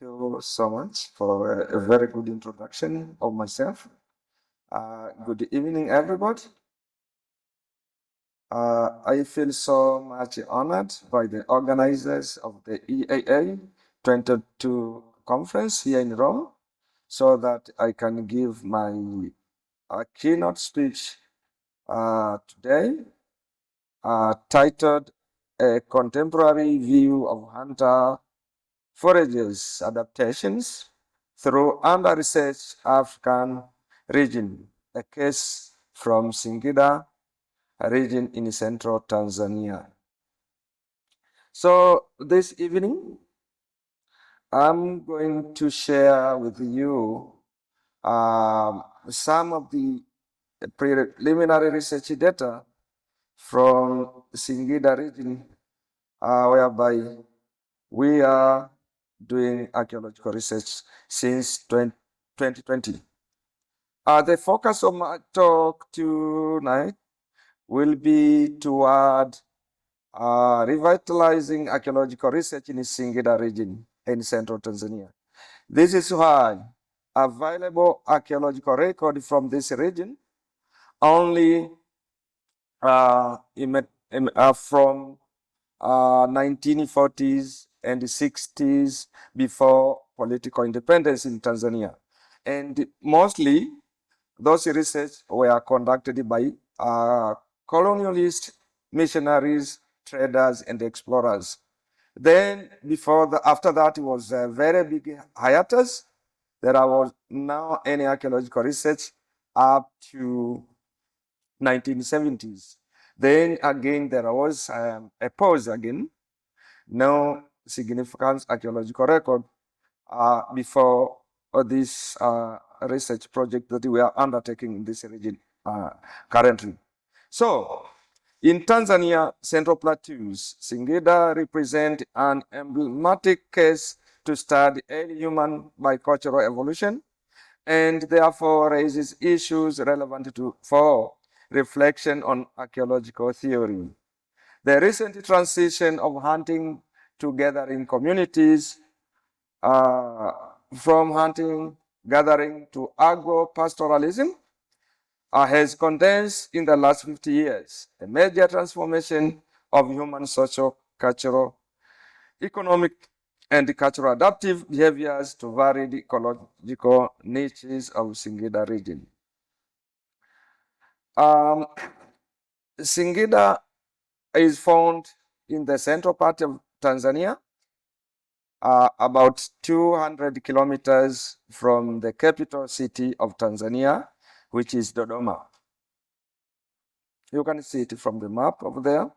you so much for a very good introduction of myself. Good evening, everybody. I feel so much honored by the organizers of the EAA 22 conference here in Rome so that I can give my keynote speech today titled A Contemporary View of Hunter Forages Adaptations through Under-Researched African Region, a case from Singida region in central Tanzania. So this evening, I'm going to share with you some of the preliminary research data from Singida region, whereby we are doing archaeological research since 2020. The focus of my talk tonight will be toward revitalizing archaeological research in the Singida region in central Tanzania. This is why available archaeological record from this region only from 1940s and 60s before political independence in Tanzania. And mostly those research were conducted by colonialist missionaries, traders, and explorers. Then after that, it was a very big hiatus. There was no any archaeological research up to 1970s. Then again, there was a pause again. No significant archaeological record before this research project that we are undertaking in this region currently. So, in Tanzania, Central Plateaus, Singida represent an emblematic case to study early human bicultural evolution and therefore raises issues relevant for reflection on archaeological theory. The recent transition of hunting to gathering communities from hunting, gathering to agro-pastoralism has condensed in the last 50 years a major transformation of human social, cultural, economic, and cultural adaptive behaviors to varied ecological niches of Singida region. Singida is found in the central part of Tanzania, about 200 kilometers from the capital city of Tanzania, which is Dodoma. You can see it from the map over there.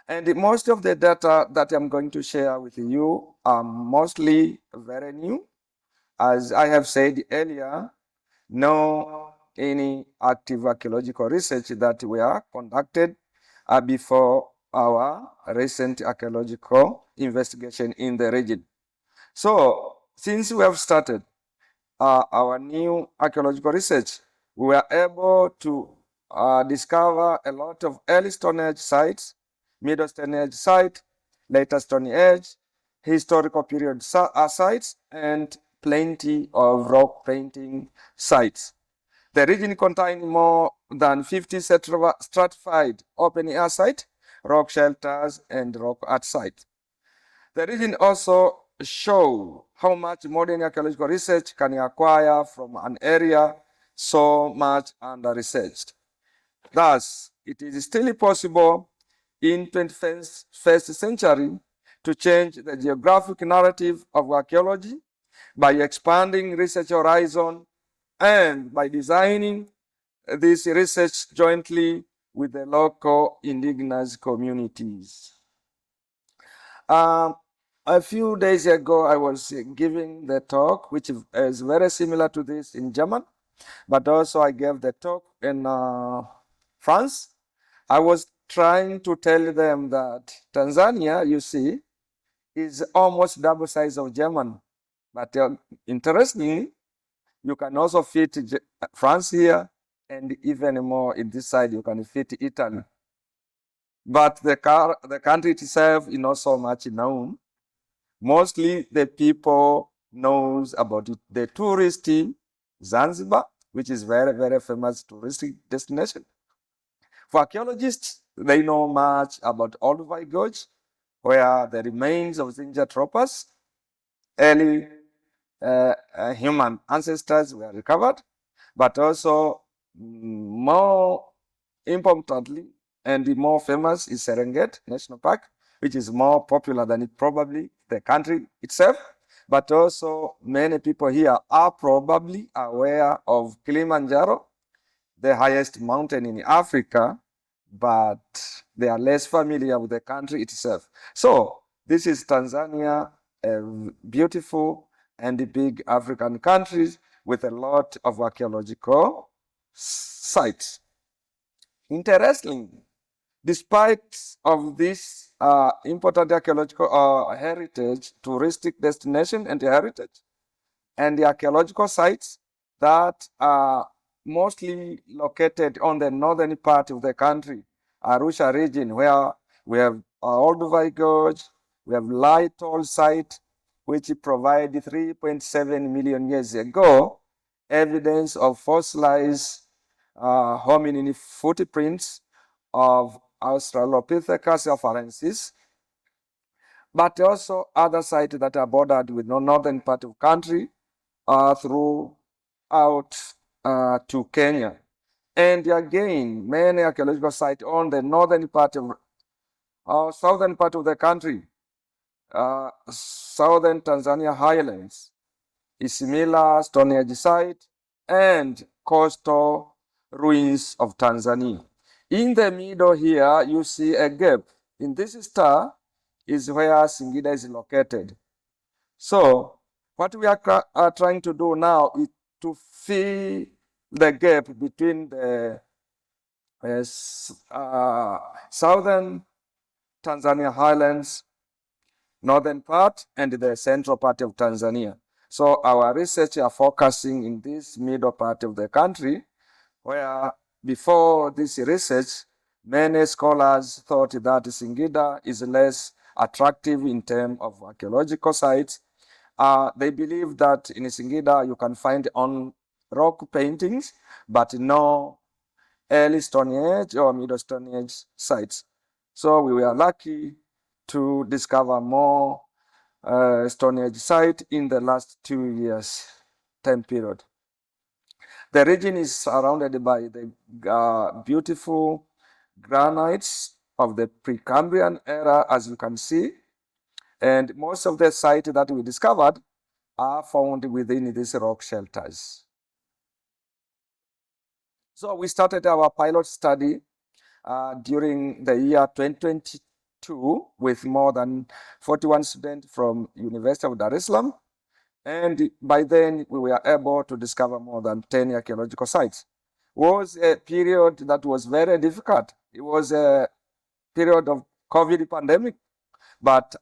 And most of the data that I'm going to share with you are mostly very new. As I have said earlier, no any active archaeological research that were conducted before our recent archaeological investigation in the region. So, since we have started our new archaeological research, we were able to discover a lot of early Stone Age sites, Middle Stone Age sites, later Stone Age, historical period sites, and plenty of rock painting sites. The region contains more than 50 stratified open-air sites, rock shelters, and rock art sites. The region also shows how much modern archaeological research can acquire from an area so much under-researched. Thus, it is still possible in 21st century to change the geographic narrative of archaeology by expanding research horizon and by designing this research jointly with the local indigenous communities. A few days ago, I was giving the talk, which is very similar to this in German, but also I gave the talk in France. I was trying to tell them that Tanzania, you see, is almost double size of Germany. But interestingly, you can also fit France here, and even more in this side, you can fit Italy. But the country itself is not so much known. Mostly the people knows about it. The touristy Zanzibar, which is very, very famous touristic destination. For archaeologists, they know much about Olduvai Gorge, where the remains of Zinja troopers, early human ancestors, were recovered, but also more importantly and more famous is Serengeti National Park, which is more popular than it probably the country itself. But also many people here are probably aware of Kilimanjaro, the highest mountain in Africa, but they are less familiar with the country itself. So this is Tanzania, a beautiful and big African country with a lot of archaeological sites. Interestingly, despite of this important archaeological heritage, touristic destination and heritage, and the archaeological sites that are mostly located on the northern part of the country, Arusha region, where we have Olduvai Gorge, we have Lightoll site, which provided 3.7 million years ago evidence of fossilized hominin footprints of Australopithecus afarensis, but also other sites that are bordered with the northern part of country throughout to Kenya. And again, many archaeological sites on the northern part of southern part of the country, southern Tanzania highlands, Isimila Stone Age site, and coastal ruins of Tanzania. In the middle here, you see a gap. In this star is where Singida is located. So what we are trying to do now is to fill the gap between the southern Tanzania highlands, northern part, and the central part of Tanzania. So our research are focusing in this middle part of the country, where before this research, many scholars thought that Singida is less attractive in terms of archaeological sites. They believe that in Singida you can find on rock paintings, but no early Stone Age or Middle Stone Age sites. So we were lucky to discover more Stone Age site in the last 2 years time period. The region is surrounded by the beautiful granites of the Precambrian era, as you can see, and most of the sites that we discovered are found within these rock shelters. So we started our pilot study during the year 2022 with more than 41 students from University of Dar es Salaam. And by then, we were able to discover more than 10 archaeological sites. It was a period that was very difficult. It was a period of COVID pandemic, but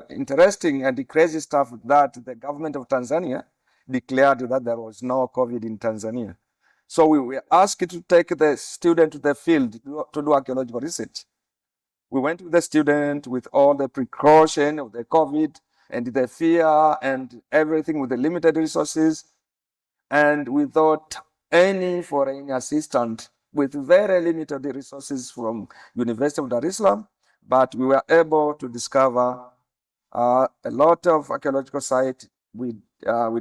interesting and the crazy stuff that the government of Tanzania declared that there was no COVID in Tanzania. So we were asked to take the student to the field to do archaeological research. We went with the student with all the precaution of the COVID and the fear and everything with the limited resources and without any foreign assistant with very limited resources from University of Dar es Salaam, but we were able to discover a lot of archaeological sites. We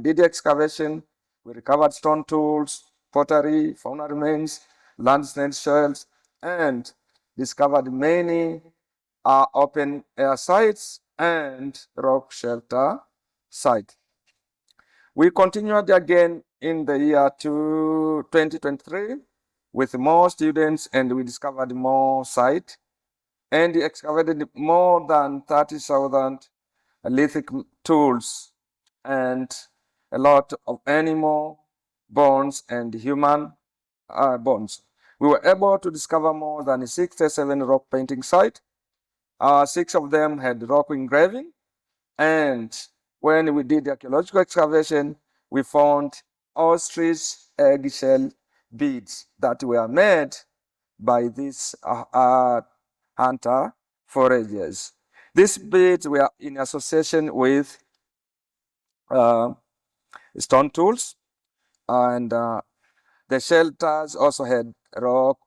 did the excavation, we recovered stone tools, pottery, fauna remains, land snail shells, and discovered many open air sites and rock shelter sites. We continued again in the year 2023 with more students, and we discovered more sites and excavated more than 30,000 lithic tools and a lot of animal bones and human bones. We were able to discover more than 67 rock painting sites. 6 of them had rock engraving, and when we did the archaeological excavation, we found ostrich eggshell beads that were made by these hunter foragers. These beads were in association with stone tools, and the shelters also had rock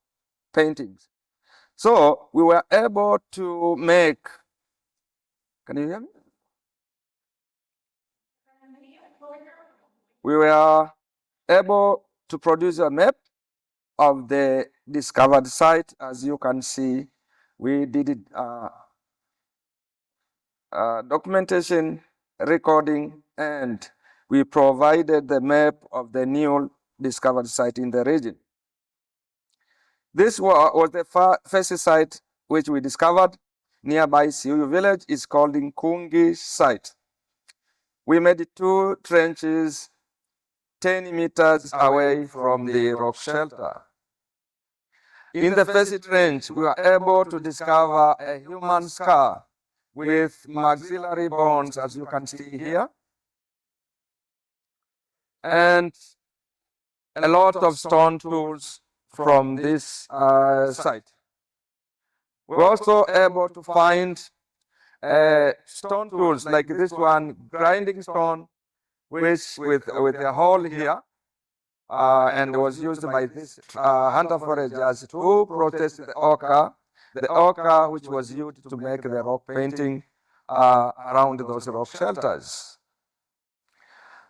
paintings. So we were able to make, can you hear me? We were able to produce a map of the discovered site. As you can see, we did documentation, recording, and we provided the map of the new discovered site in the region. This was the first site which we discovered nearby Siuyu village. Is called Nkungi site. We made 2 trenches 10 meters away from the rock shelter. In the first trench, we were able to discover a human skull with maxillary bones, as you can see here, and a lot of stone tools from this site. We were also able to find stone tools like this one, grinding stone, which with a hole here, and was used by these hunter foragers to process the ochre which was used to make the rock painting around those rock shelters.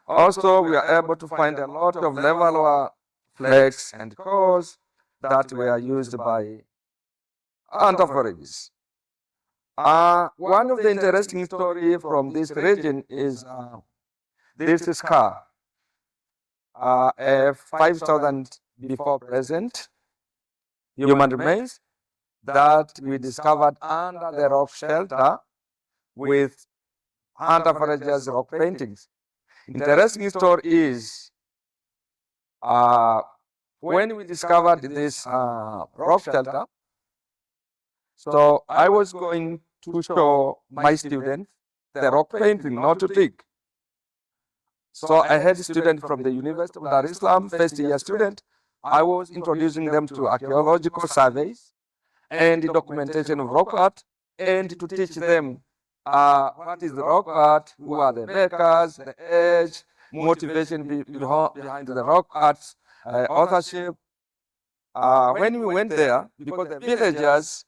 Also, we are able to find a lot of level flakes and cores that were used by hunter foragers. One of the interesting stories from this region is this scar, a 5,000 before present human remains that we discovered under the rock shelter with hunter foragers rock paintings. Interesting story is when we discovered this rock shelter, so I was going to show my students the rock painting, not to dig. So I had a student from the University of Dar es Salaam, first year student. I was introducing them to archaeological surveys and the documentation of rock art, and to teach them what is the rock art, who are the makers, the age, motivation behind the rock art's authorship. When we went there, because the villagers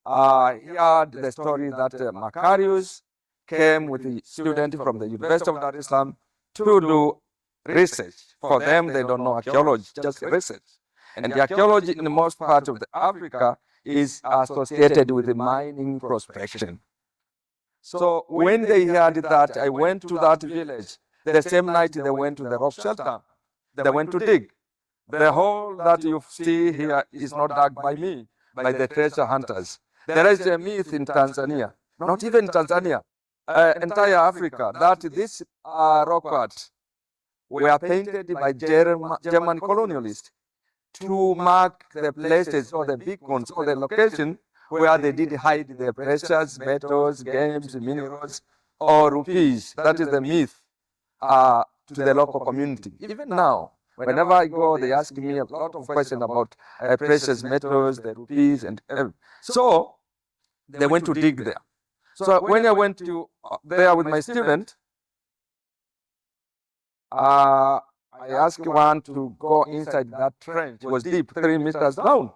heard the story that Makarius came with a student from the University of Dar es Salaam to do research. For them, they don't know archaeology, just research. And the archaeology in most parts of Africa is associated with the mining prospection. So when they heard that, I went to that village. The same night they went to the rock shelter. They went to dig. The hole that you see here is not dug by me, by the treasure hunters. There is a myth in Tanzania, not even Tanzania, entire Africa, that this rock art were painted by German colonialists to mark the places or the beacons or the location where they did hide their precious metals, games, minerals, or rupees. That is the myth to the local community. Even now, whenever I go, they ask me a lot of questions about precious metals, the rupees, and so they went to dig there. So when I went to there with my student, I asked one to go inside that trench. It was deep, 3 meters down.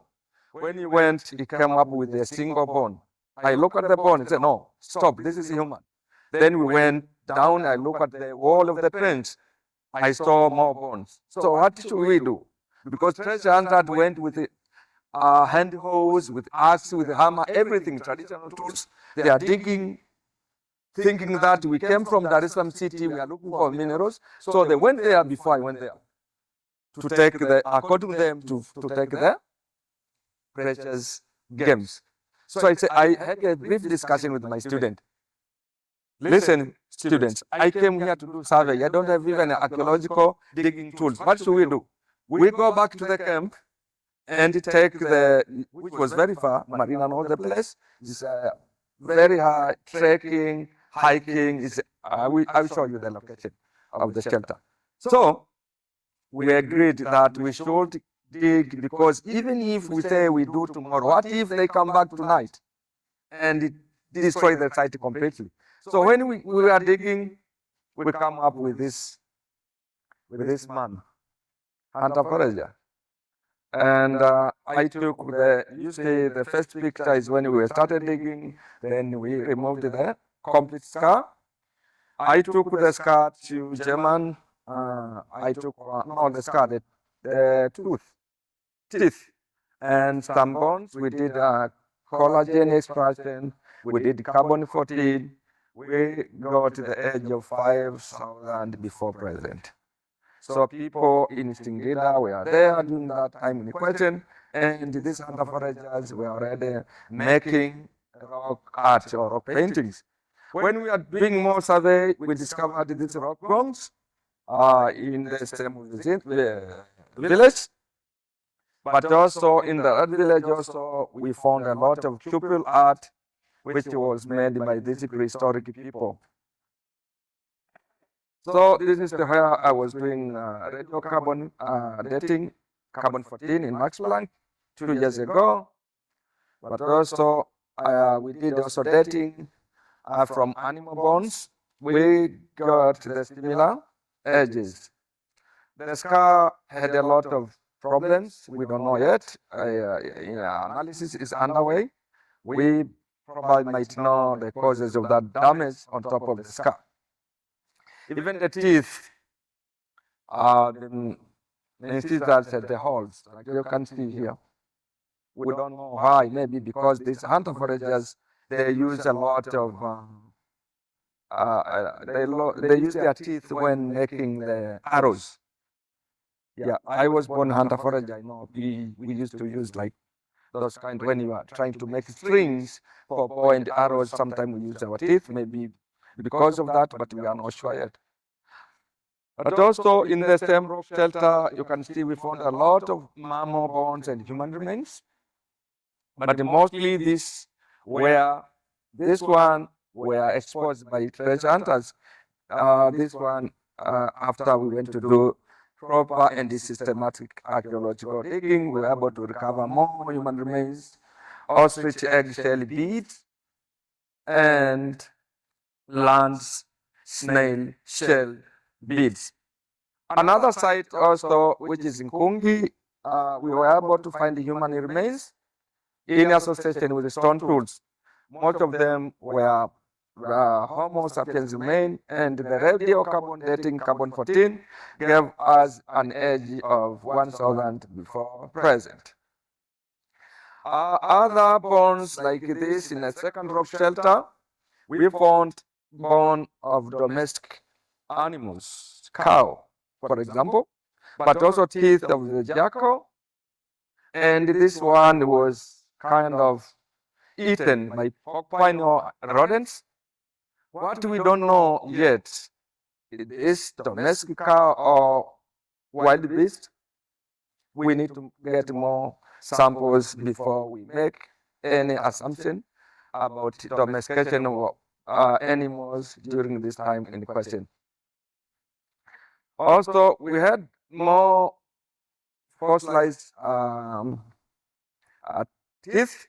When he went, he came up with a single bone. I looked at the bone and said, no, stop, this is human. Then we went down, I looked at the wall of the trench. I saw more bones. So what should we do? Because treasure hunters went with hand hose, with axe, with hammer, everything, traditional tools. They are digging, thinking that we came from Dar es Salaam city, we are looking for minerals. So they went there before I went there to take according to them, to take the precious gems. So I had a brief discussion with my student. Listen, students, I came here to do survey. I don't have even archaeological digging tools. What should we do? We go back to the camp and take which was very far, Marina knows the place. It's very hard, trekking, hiking. I will show you the location of the shelter. So we agreed that we should dig, because even if we say we do tomorrow, what if they come back tonight and destroy the site completely? So when we were digging, we come up with this man, hunter forager. And I took usually the first picture is when we started digging, then we removed the complete scar. I took the scar to German, I took, no, the scar, the teeth, and some bones. We did collagen extraction, we did carbon 14, we got to the age of 5,000 before present. So people in Singida were there during that time in question, and these hunter foragers were already making rock art or rock paintings. When we are doing more survey, we discovered these rock bones in the same village, but also in that village also we found a lot of cupel art which was made by these prehistoric people. So this is where I was doing radiocarbon dating, carbon 14 in Max Planck 2 years ago. But also we did also dating from animal bones. We got the similar edges. The scar had a lot of problems. We don't know yet. Analysis is underway. We probably might know the causes of that damage on top of the scar. Even the teeth, the incisors at the holes, like you can see here. We don't know why. Maybe because these hunter foragers, they use a lot of, they use their teeth when making the arrows. Yeah, I was born hunter forager. I know we used to use like those kind when you are trying to make strings for bow and arrows. Sometimes we use our teeth, maybe because of that, but we are not sure yet. But also in the same rock shelter, you can see we found a lot of mammal bones and human remains. But mostly this one were exposed by treasure hunters. This one, after we went to do proper and systematic archaeological digging, we were able to recover more human remains, ostrich eggshell beads, and lance snail shell beads. Another site also, which is in Kungi, we were able to find the human remains in association with the stone tools. Most of them were Homo sapiens remain, and the radiocarbon dating carbon 14 gave us an age of 1,000 before present. Other bones like this in a second rock shelter, we found bone of domestic animals, cow, for example, but also teeth of the jackal. And this one was kind of eaten by porcupine or rodents. What we don't know yet is domestic cow or wild beast. We need to get more samples before we make any assumption about domestication of animals during this time in question. Also, we had more fossilized teeth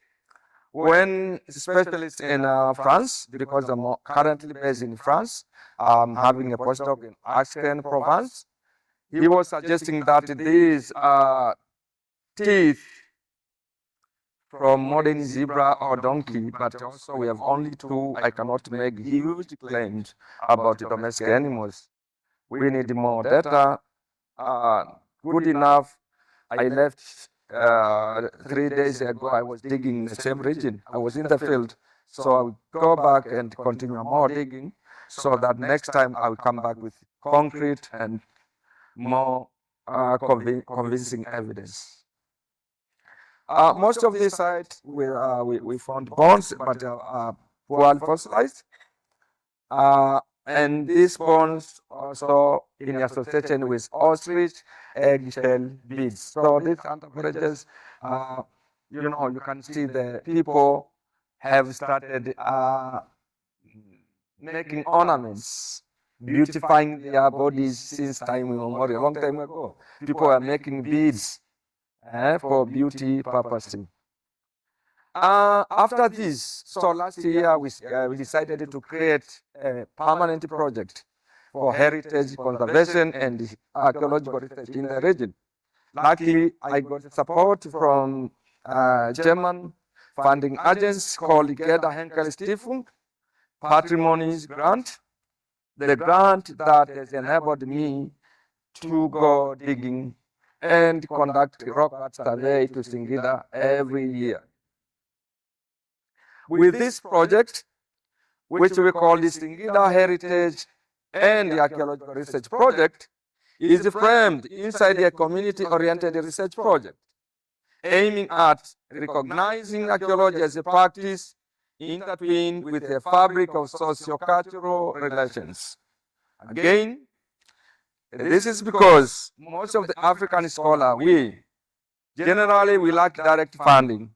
when specialists in France, because I'm currently based in France, having a postdoc in Aix-en Provence, he was suggesting that these teeth from modern zebra or donkey, but also we have only two. I cannot make huge claims about domestic animals. We need more data. Good enough. I left 3 days ago. I was digging in the same region. I was in the field. So I will go back and continue more digging so that next time I will come back with concrete and more convincing evidence. Most of these sites we found bones, but poorly fossilized. And these bones also in association with ostrich eggshell beads. So these anthropologists, you can see the people have started making ornaments, beautifying their bodies since time immemorial, a long time ago. People are making beads for beauty purposes. After this, so last year we decided to create a permanent project for heritage conservation and archaeological research in the region. Luckily, I got support from German funding agents called Gerda Henkel Stiftung Patrimonies Grant, the grant that has enabled me to go digging and conduct rock art survey to Singida every year. With this project, which we call the Singida Heritage and Archaeological Research Project, is framed inside a community-oriented research project, aiming at recognizing archaeology as a practice intertwined with a fabric of socio-cultural relations. Again, this is because most of the African scholars, we lack direct funding,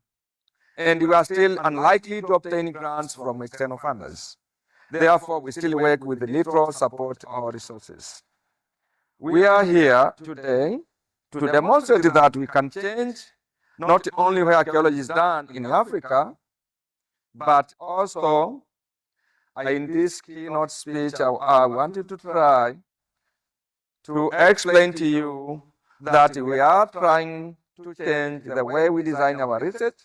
and we are still unlikely to obtain grants from external funders. Therefore, we still work with the little support or resources. We are here today to demonstrate that we can change not only where archaeology is done in Africa, but also in this keynote speech, I wanted to try to explain to you that we are trying to change the way we design our research,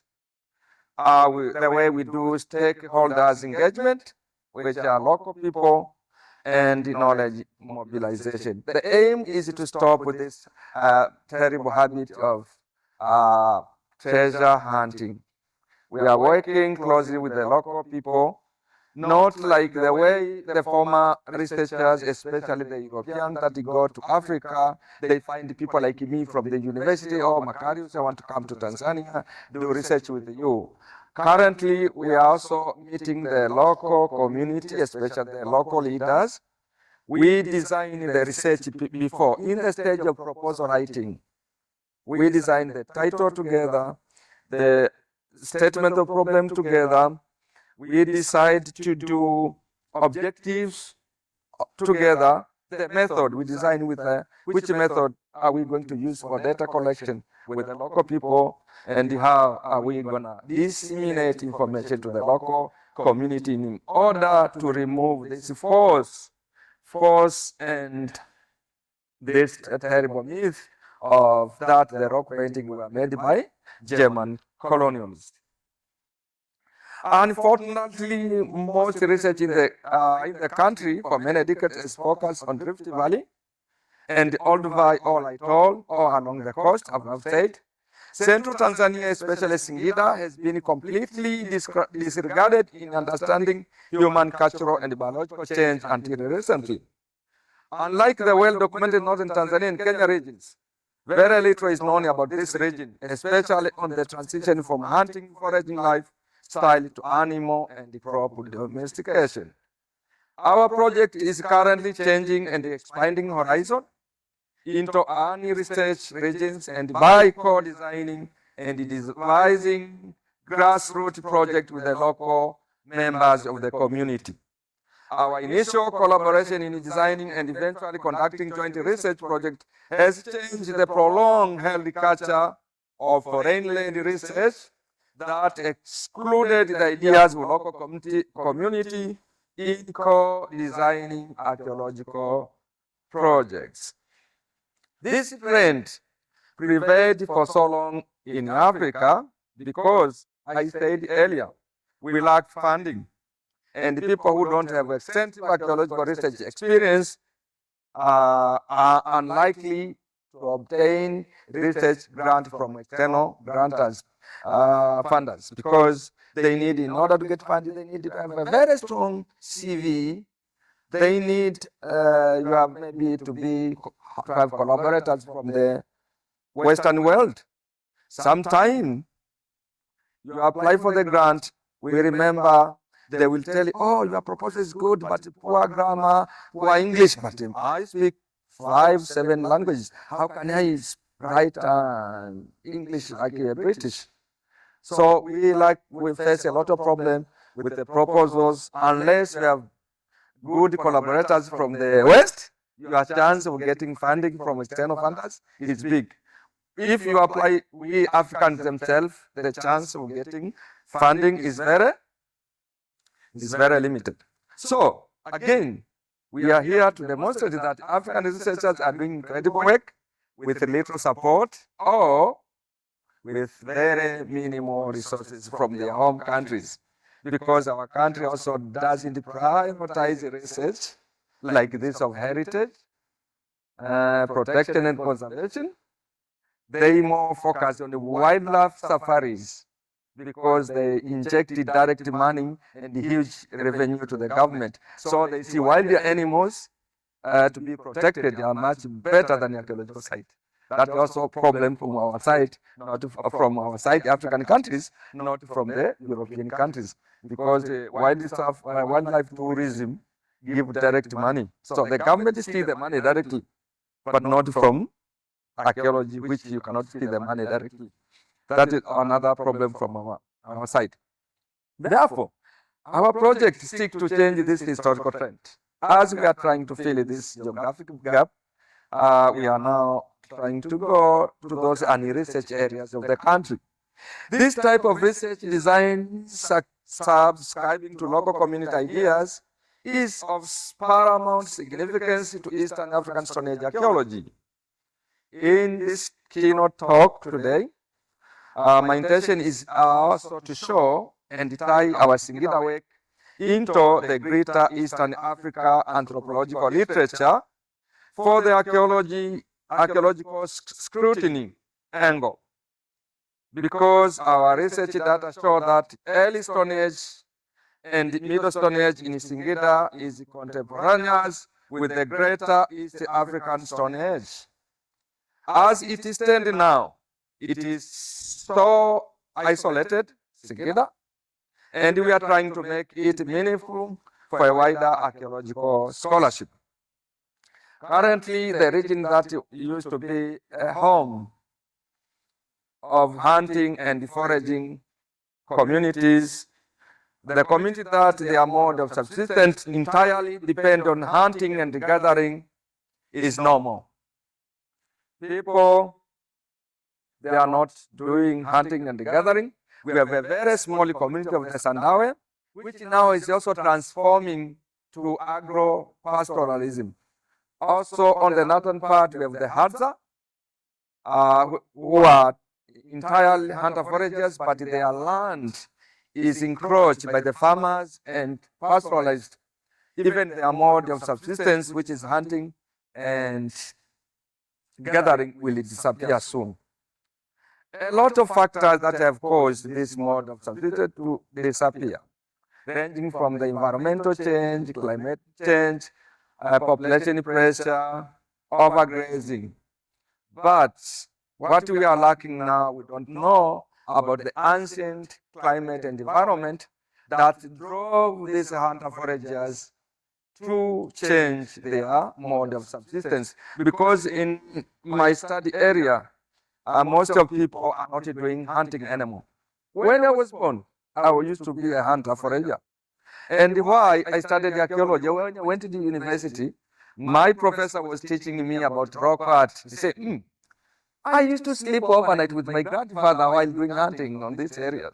the way we do stakeholders engagement, which are local people, and knowledge mobilization. The aim is to stop with this terrible habit of treasure hunting. We are working closely with the local people, not like the way the former researchers, especially the Europeans that go to Africa, they find people like me from the university, or Makarius, I want to come to Tanzania, do research with you. Currently, we are also meeting the local community, especially the local leaders. We design the research before, in the stage of proposal writing. We design the title together, the statement of problem together. We decide to do objectives together. The method we design with which method are we going to use for data collection with the local people, and how are we going to disseminate information to the local community in order to remove this force and this terrible myth of that the rock painting were made by German colonialists. Unfortunately, most research in the country for many decades is focused on Rift Valley and Olduvai or Atoll or along the coast, as I've said. Central Tanzania, especially Singida, has been completely disregarded in understanding human, cultural, and biological change until recently. Unlike the well-documented northern Tanzania and Kenya regions, very little is known about this region, especially on the transition from hunting foraging life style to animal and crop domestication. Our project is currently changing and expanding horizon into any research regions, and by co-designing and devising grassroots project with the local members of the community. Our initial collaboration in designing and eventually conducting joint research project has changed the prolonged held culture of foreign land research that excluded the ideas of local community in co-designing archaeological projects. This trend prevailed for so long in Africa because, I said earlier, we lack funding, and people who don't have extensive archaeological research experience are unlikely to obtain research grant from external grantors, funders, because they need, in order to get funding, they need to have a very strong CV. They need, you have maybe to have collaborators from the Western world. Sometime you apply for the grant, we remember they will tell you, oh, your proposal is good, but poor grammar, poor English. But I speak 5, 7 languages. How can I write English like a British? So we face a lot of problem with the proposals. Unless we have good collaborators from the West, your chance of getting funding from external funders is big. If you apply, we Africans themselves, the chance of getting funding is very limited. So again, We are here to demonstrate that African researchers are doing incredible work with little support or with very minimal resources from their home countries, because our country also doesn't prioritize research like this of heritage, protection and conservation. They more focus on the wildlife safaris because they inject direct money and huge revenue to the government. So they see wild animals to be protected are much better than the archaeological site. That's also a problem from our side, not from our side, African countries, not from the European countries, because wildlife tourism give direct money. So the government steal the money directly, but not from archaeology, which you cannot steal the money directly. That is another problem from our side. Therefore, our project seeks to change this historical trend. As we are trying to fill this geographic gap, we are now trying to go to those research areas of the country. This type of research design, subscribing to local community ideas, is of paramount significance to Eastern African Stone Age archaeology. In this keynote talk today, my intention is also to show and tie our Singida work into the greater Eastern Africa anthropological literature for the archaeological scrutiny angle. Because our research data show that early Stone Age and Middle Stone Age in Singida is contemporaneous with the greater East African Stone Age. As it is standing now, it is so isolated, Singida, and we are trying to make it meaningful for a wider archaeological scholarship. Currently, the region that used to be a home of hunting and foraging communities, the community that their mode of subsistence entirely depend on hunting and gathering, is no more. People, they are not doing hunting and gathering. We have a very small community of the Sandawe, which now is also transforming to agro-pastoralism. Also, on the northern part, we have the Hadza, who are entirely hunter-foragers, but their land is encroached by the farmers and pastoralized. Even their mode of subsistence, which is hunting and gathering, will disappear soon. A lot of factors that have caused this mode of subsistence to disappear, ranging from the environmental change, climate change, population pressure, overgrazing. But what we are lacking now, we don't know about the ancient climate and environment that drove these hunter-foragers to change their mode of subsistence. Because in my study area, most of people are not doing hunting anymore. When I was born, I used to be a hunter-forager. And why I studied archaeology, when I went to the university, my professor was teaching me about rock art. He said, I used to sleep overnight with my grandfather while doing hunting on this area.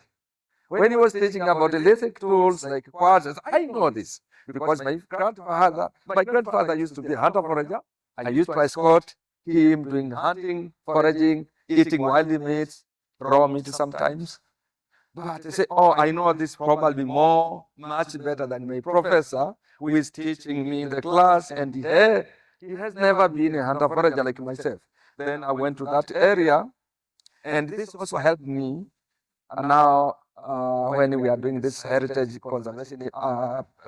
When he was teaching about lithic tools like quarters, I know this because my grandfather used to be a hunter-forager. I used to escort him doing hunting, foraging, eating wild meat, raw meat sometimes. But I say, oh, I know this probably much better than my professor who is teaching me in the class, and he has never been a hunter-forager like myself. Then I went to that area, and this also helped me. And now, when we are doing this heritage conservation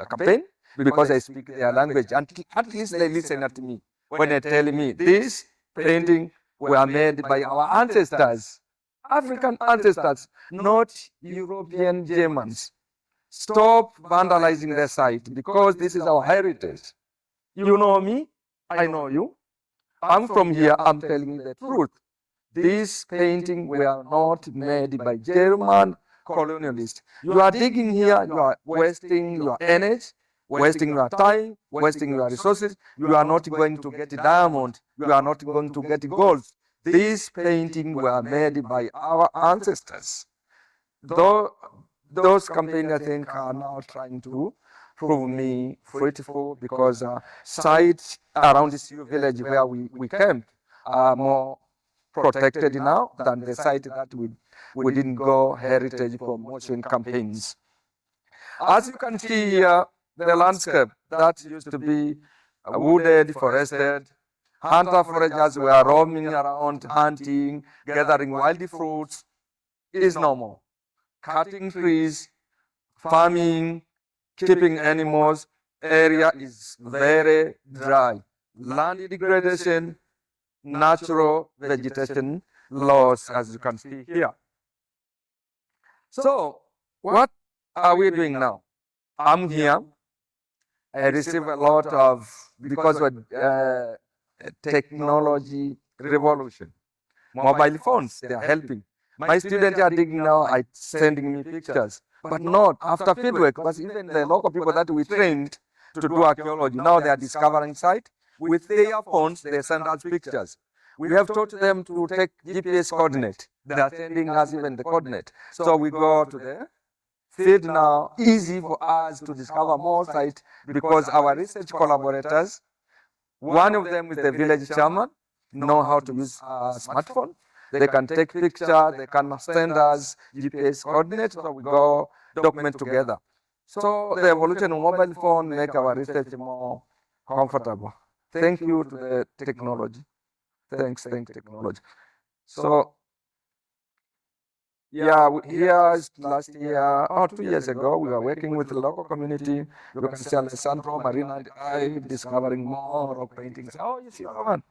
campaign, because I speak their language, and at least they listen at me when they tell me this painting were made by our ancestors, African ancestors, not European Germans. Stop vandalizing the site because this is our heritage. You know me, I know you. I'm from here, I'm telling you the truth. These paintings were not made by German colonialists. You are digging here, you are wasting your energy, wasting your time, wasting your resources. You are not going to get diamond. You are not going to get gold. These paintings were made by our ancestors. Those campaigns, I think, are now trying to proved me fruitful because sites around this village where we camped are more protected now than the site that we didn't go heritage promotion campaigns. As you can see here, the landscape that used to be wooded, forested, hunter foragers were roaming around, hunting, gathering wild fruits, is normal. Cutting trees, farming, keeping animals, area is very dry. Land degradation, natural vegetation loss, as you can see here. So, what are we doing now? I'm here. I receive a lot of, because of technology revolution. Mobile phones, they are helping. My students are digging now, sending me pictures, but not after fieldwork, because even the local people that we trained to do archaeology, now they are discovering site. With their phones, they send us pictures. We have taught them to take GPS coordinate. They are sending us even the coordinate. So we go to the field now, easy for us to discover more sites because our research collaborators, one of them is the village chairman, know how to use a smartphone. They can take picture, they can send us GPS coordinates, so we go document together. So the evolution of mobile phone make our research more comfortable. Thank you to the technology. Thanks technology. So yeah, here is last year or 2 years ago, we were working with the local community. You can see Alessandro, Marina, and I discovering more rock paintings. Oh, you see, man.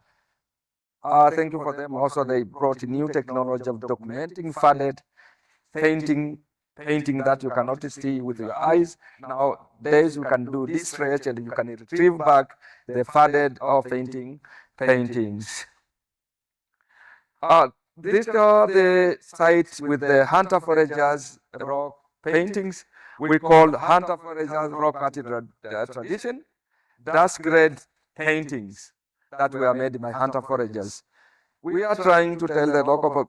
Thank you for them. Also, they brought new technology of documenting flooded painting that you cannot see with your eyes. Nowadays, you can do this stretch and you can retrieve back the flooded or paintings. These are the sites with the hunter foragers rock paintings. We call hunter foragers rock art tradition. Dust grade paintings that were made by hunter foragers. We are trying to tell the local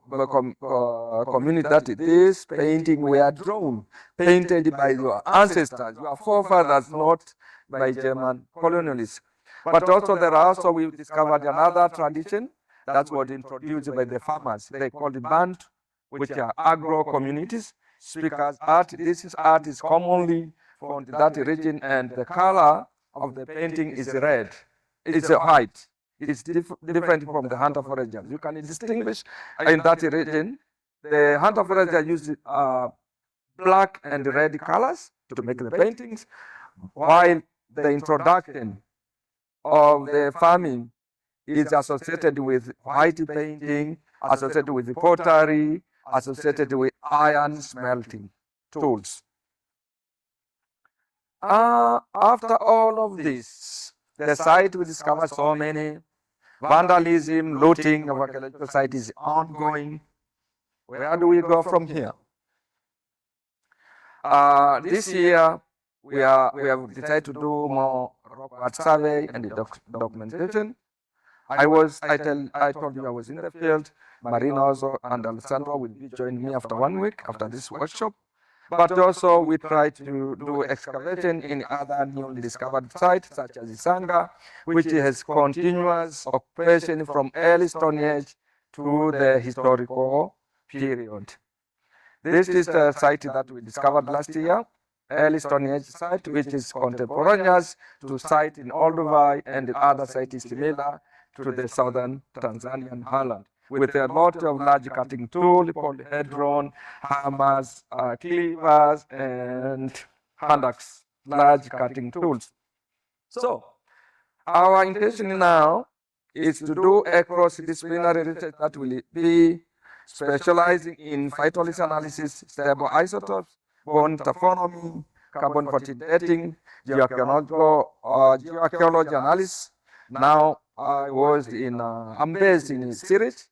community that this painting were drawn, painted by your ancestors, your forefathers, not by German colonialists. But also we discovered another tradition that was introduced by the farmers. They called it Bantu, which are agro communities. Speakers art. Art is commonly found in that region, and the color of the painting is red. It's white. It's different from the hunter foragers. You can distinguish in that region. The hunter forager used black and red colors to make the paintings, while the introduction of the farming is associated with white painting, associated with pottery, associated with iron smelting tools. After all of this, the site will discover so many vandalism, looting of archaeological site is ongoing. Where do we go from here? This year, we have decided to do more rock art survey and documentation. I told you I was in the field. Marina also and Alessandro will be joining me after 1 week after this workshop. But also we try to do excavation in other newly discovered sites such as Isanga, which has continuous occupation from early Stone Age to the historical period. This is the site that we discovered last year, early Stone Age site, which is contemporaneous to site in Olduvai, and the other site is similar to the southern Tanzanian highland, with a lot of large cutting tools, polyhedron, hammers, cleavers, and handaks, large cutting tools. So, our intention now is to do a cross-disciplinary research that will be specializing in phytoliths analysis, stable isotopes, bone taphonomy, carbon-14 dating, geoarchaeology analysis. Now, I'm based in Zurich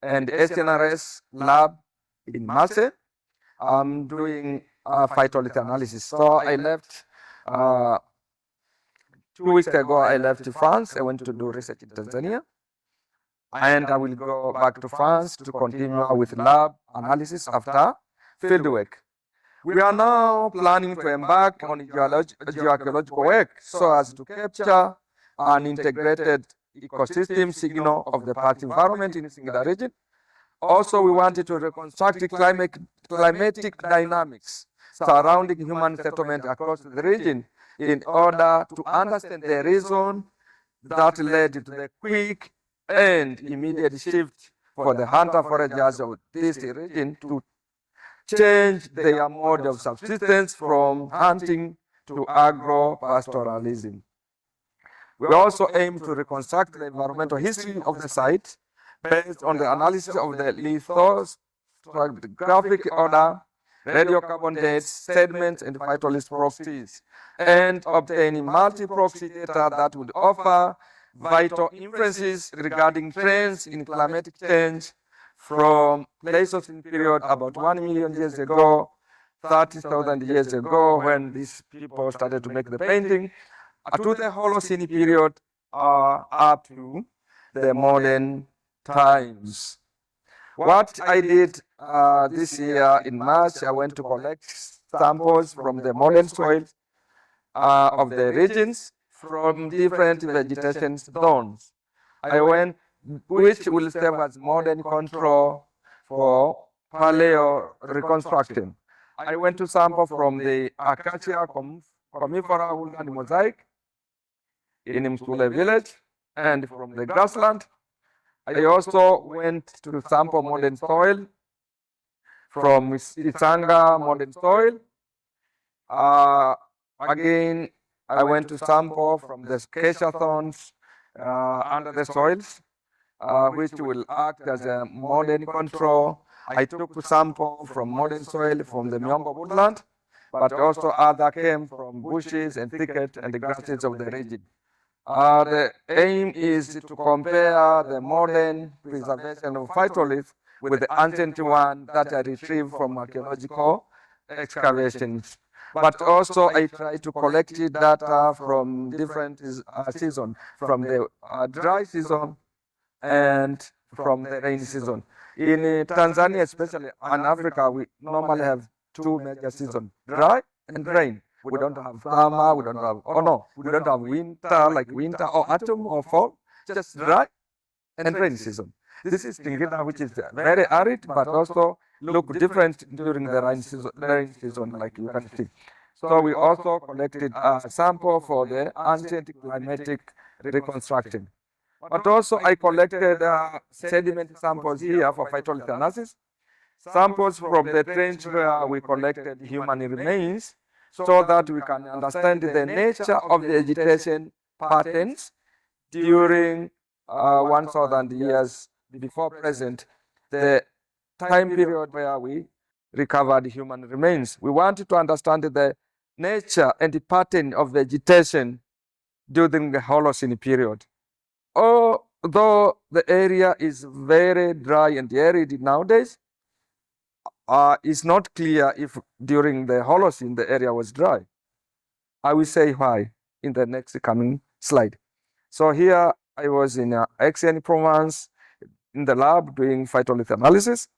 and SNRS lab in Marseille. I'm doing phytolith analysis. So I left 2 weeks ago. I left France. I went to do research in Tanzania, and I will go back to France to continue with lab analysis after fieldwork. We are now planning to embark on geoarchaeological work so as to capture an integrated ecosystem signal of the past environment in Singida region. Also, we wanted to reconstruct the climatic dynamics surrounding human settlement across the region in order to understand the reason that led to the quick and immediate shift for the hunter-foragers of this region to change their mode of subsistence from hunting to agro-pastoralism. We also aim to reconstruct the environmental history of the site based on the analysis of the lithostratigraphic order, radiocarbon dates, sediments, and phytolith proxies, and obtaining multi-proxy data that would offer vital inferences regarding trends in climatic change from Pleistocene period about 1 million years ago, 30,000 years ago, when these people started to make the painting, to the Holocene period up to the modern times. What I did this year in March, I went to collect samples from the modern soil of the regions from different vegetation zones. I went, which will serve as modern control for paleo reconstruction. I went to sample from the Acacia comifera woodland mosaic in Msule village and from the grassland. I also went to sample modern soil from Isanga modern soil. Again, I went to sample from the acacia thorns under the soils, which will act as a modern control. I took sample from modern soil from the Myombo woodland, but also other came from bushes and thickets and the grasses of the region. The aim is to compare the modern preservation of phytolith with the ancient one that I retrieved from archaeological excavations. But also I try to collect data from different seasons, from the dry season and from the rainy season. In Tanzania, especially in Africa, we normally have two major seasons, dry and rain. We don't have summer, we don't have winter, like winter or autumn or fall, just dry and rainy season. This is Singida, which is very arid, but also look different during the rainy season, like you can see. So we also collected a sample for the ancient climatic reconstruction. But also I collected sediment samples here for phytolith analysis, samples from the trench where we collected human remains, so that we can understand the nature of the vegetation patterns during 1,000 years before present, the time period where we recovered human remains. We wanted to understand the nature and the pattern of vegetation during the Holocene period. Although the area is very dry and arid nowadays, it's not clear if during the Holocene the area was dry. I will say why in the next coming slide. So here I was in Aix-en Provence in the lab doing phytolith analysis,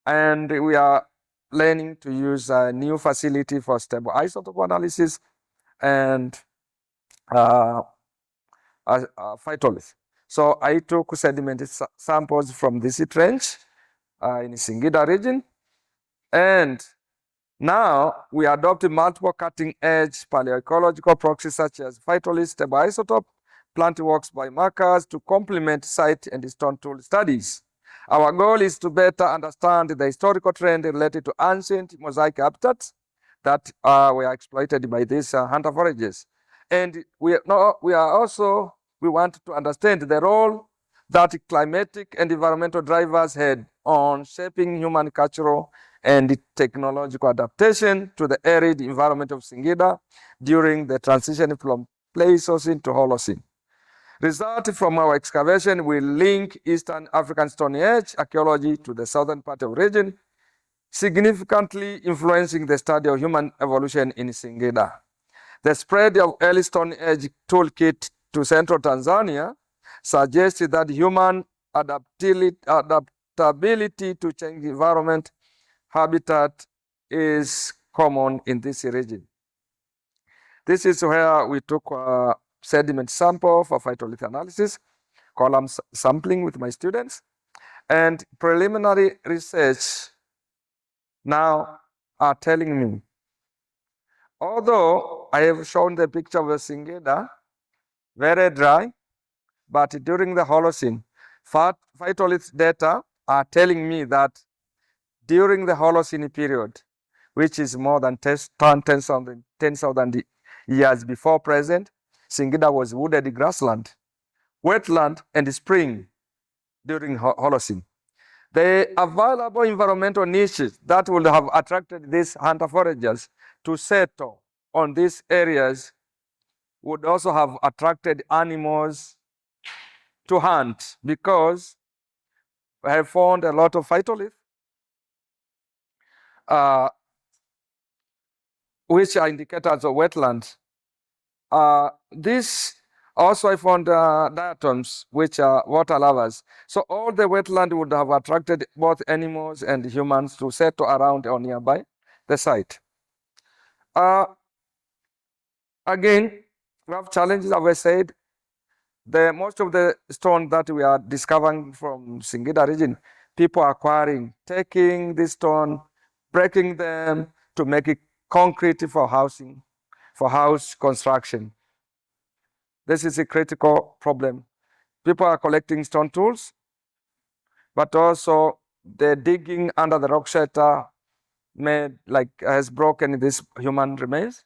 and we are learning to use a new facility for stable isotope analysis and phytolith. So I took sedimentary samples from this trench in Singida region, and now we adopt multiple cutting-edge paleoecological proxies such as phytolith, stable isotope, plant works biomarkers to complement site and stone tool studies. Our goal is to better understand the historical trend related to ancient mosaic habitats that were exploited by these hunter foragers. And we want to understand the role that climatic and environmental drivers had on shaping human cultural and technological adaptation to the arid environment of Singida during the transition from Pleistocene to Holocene. Results from our excavation will link Eastern African Stone Age archaeology to the southern part of the region, significantly influencing the study of human evolution in Singida. The spread of early Stone Age toolkit to central Tanzania suggests that human adaptability to change environment, habitat, is common in this region. This is where we took a sediment sample for phytolith analysis, column sampling with my students, and preliminary research now are telling me, although I have shown the picture of the Singida, very dry, but during the Holocene, phytolith data are telling me that during the Holocene period, which is more than 10,000 years before present, Singida was wooded grassland, wetland, and spring during Holocene. The available environmental niches that would have attracted these hunter foragers to settle on these areas would also have attracted animals to hunt, because I have found a lot of phytolith which are indicators of wetland. This also I found diatoms, which are water lovers. So all the wetland would have attracted both animals and humans to settle around or nearby the site. Again, we have challenges, as I said. Most of the stone that we are discovering from Singida region, people are acquiring, taking this stone, breaking them to make it concrete for housing, for house construction. This is a critical problem. People are collecting stone tools, but also the digging under the rock shelter has broken these human remains.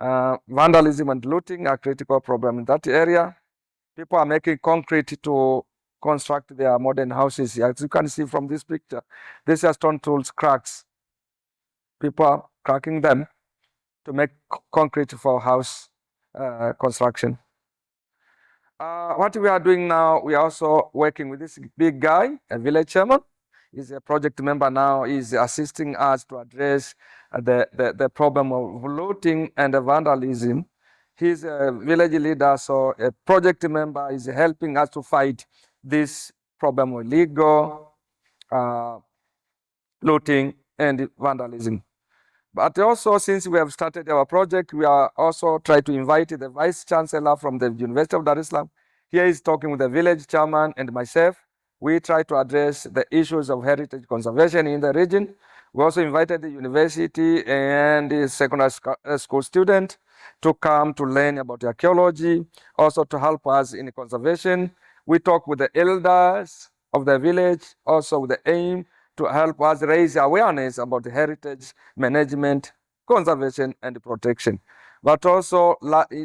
Vandalism and looting are critical problem in that area. People are making concrete to construct their modern houses. As you can see from this picture, these are stone tools cracks. People are cracking them to make concrete for house construction. What we are doing now, we are also working with this big guy, a village chairman. He's a project member now. He's assisting us to address the problem of looting and vandalism. He's a village leader, so a project member is helping us to fight this problem of illegal looting and vandalism. But also, since we have started our project, we are also trying to invite the Vice Chancellor from the University of Dar es Salaam. Here is talking with the village chairman and myself. We try to address the issues of heritage conservation in the region. We also invited the university and the secondary school student to come to learn about archaeology, also to help us in conservation. We talk with the elders of the village, also with the aim to help us raise awareness about the heritage management, conservation, and protection. But also,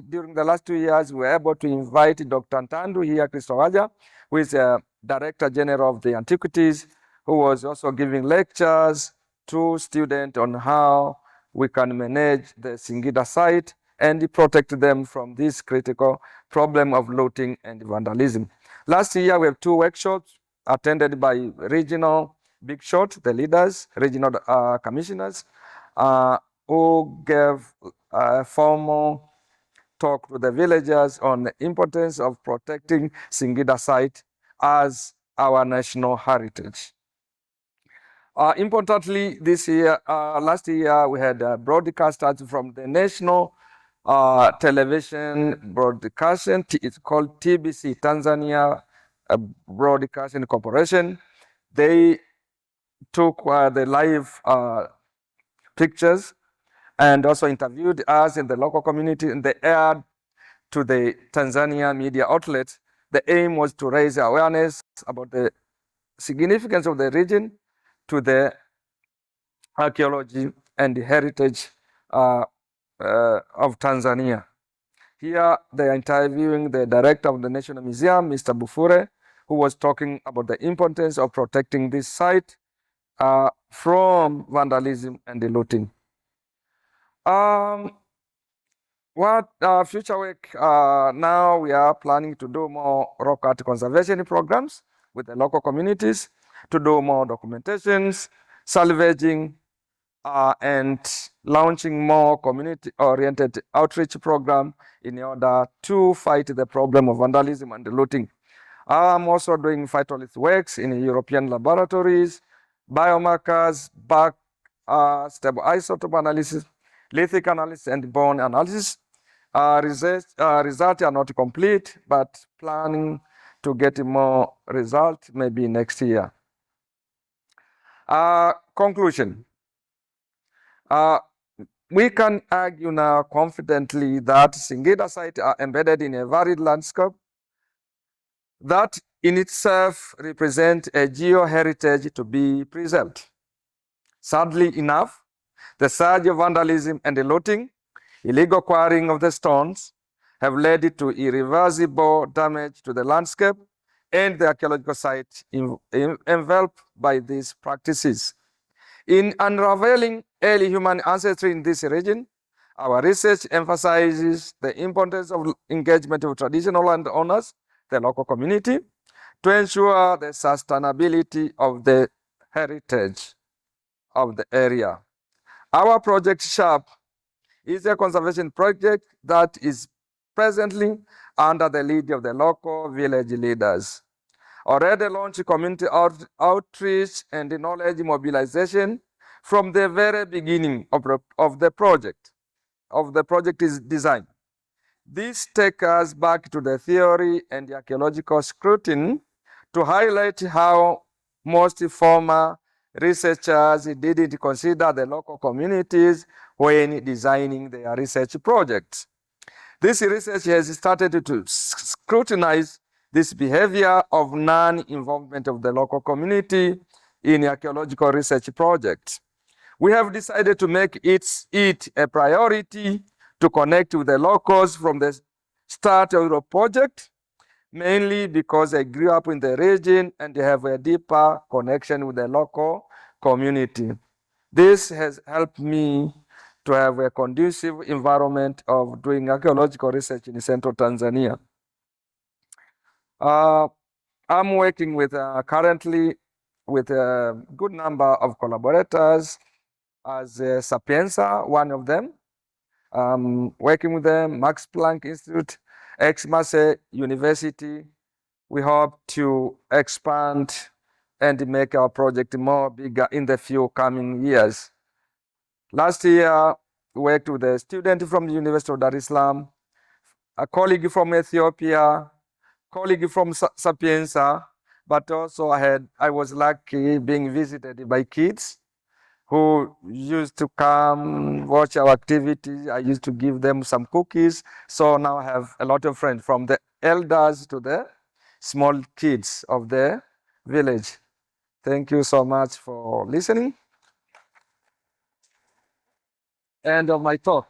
during the last 2 years, we were able to invite Dr. Ntandu here, Christowaja, who is a Director General of the Antiquities, who was also giving lectures to students on how we can manage the Singida site and protect them from this critical problem of looting and vandalism. Last year, we have 2 workshops attended by regional big shot, the leaders, regional commissioners, who gave a formal talk to the villagers on the importance of protecting Singida site as our national heritage. Importantly, this year, last year, we had broadcasters from the national television broadcasting. It's called TBC, Tanzania Broadcasting Corporation. They took the live pictures and also interviewed us in the local community, and they aired to the Tanzania media outlets. The aim was to raise awareness about the significance of the region to the archaeology and the heritage of Tanzania. Here they are interviewing the director of the National Museum, Mr. Bufure, who was talking about the importance of protecting this site from vandalism and the looting. What future work? Now we are planning to do more rock art conservation programs with the local communities, to do more documentations, salvaging, and launching more community-oriented outreach program in order to fight the problem of vandalism and looting. I'm also doing phytolith works in European laboratories, biomarkers back stable isotope analysis, lithic analysis, and bone analysis. Results are not complete, but planning to get more result maybe next year. Conclusion. We can argue now confidently that Singida sites are embedded in a varied landscape that in itself represent a geo-heritage to be preserved. Sadly enough, the surge of vandalism and the looting, illegal quarrying of the stones have led to irreversible damage to the landscape and the archaeological site enveloped by these practices. In unraveling early human ancestry in this region, our research emphasizes the importance of engagement of traditional landowners, the local community, to ensure the sustainability of the heritage of the area. Our project SHARP is a conservation project that is presently under the lead of the local village leaders. Already launched community outreach and knowledge mobilization from the very beginning of the project is design. This takes us back to the theory and the archaeological scrutiny to highlight how most former researchers didn't consider the local communities when designing their research projects. This research has started to scrutinize this behavior of non-involvement of the local community in archaeological research projects. We have decided to make it a priority to connect with the locals from the start of the project, mainly because I grew up in the region and have a deeper connection with the local community. This has helped me to have a conducive environment of doing archaeological research in central Tanzania. I'm working with currently with a good number of collaborators as Sapienza, one of them. Working with them, Max Planck Institute, Aix-Marseille University. We hope to expand and make our project more bigger in the few coming years. Last year, we worked with a student from the University of Dar es Salaam, a colleague from Ethiopia, colleague from Sapienza, but also I was lucky being visited by kids who used to come watch our activities. I used to give them some cookies. So now I have a lot of friends from the elders to the small kids of the village. Thank you so much for listening. End of my talk.